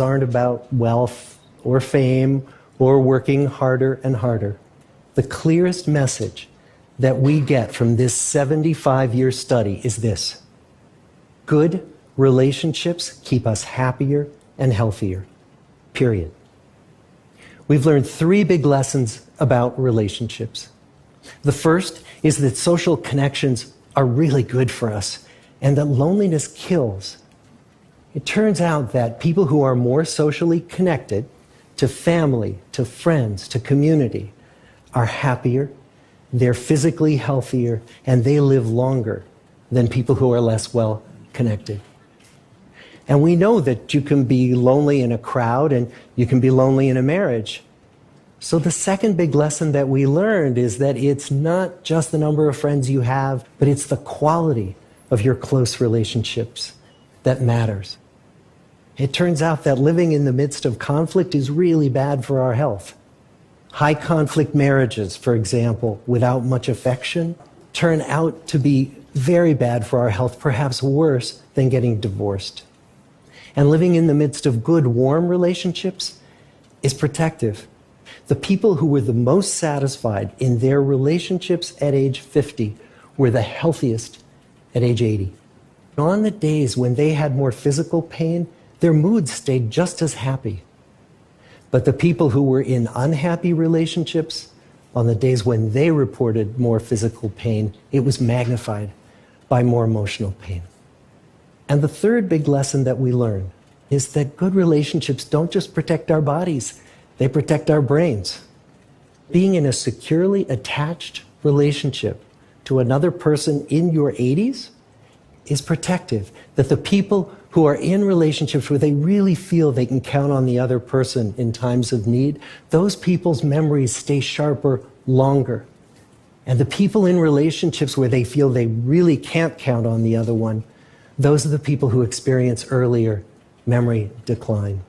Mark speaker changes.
Speaker 1: aren't about wealth or fame or working harder and harder. The clearest message that we get from this 75-year study is this: good relationships keep us happier and healthier, period. We've learned 3 big lessons about relationships. The first is that social connections are really good for us and that loneliness kills. It turns out that people who are more socially connected to family, to friends, to community are happier, they're physically healthier, and they live longer than people who are less well connected. And we know that you can be lonely in a crowd and you can be lonely in a marriage. So the second big lesson that we learned is that it's not just the number of friends you have, but it's the quality of your close relationships that matters. It turns out that living in the midst of conflict is really bad for our health. High conflict marriages, for example, without much affection, turn out to be very bad for our health, perhaps worse than getting divorced. And living in the midst of good, warm relationships is protective. The people who were the most satisfied in their relationships at age 50 were the healthiest at age 80. On the days when they had more physical pain, their moods stayed just as happy. But the people who were in unhappy relationships, on the days when they reported more physical pain, it was magnified by more emotional pain. And the third big lesson that we learn is that good relationships don't just protect our bodies, they protect our brains. Being in a securely attached relationship to another person in your 80s is protective. That the people who are in relationships where they really feel they can count on the other person in times of need, those people's memories stay sharper longer. And the people in relationships where they feel they really can't count on the other one, those are the people who experience earlier memory decline.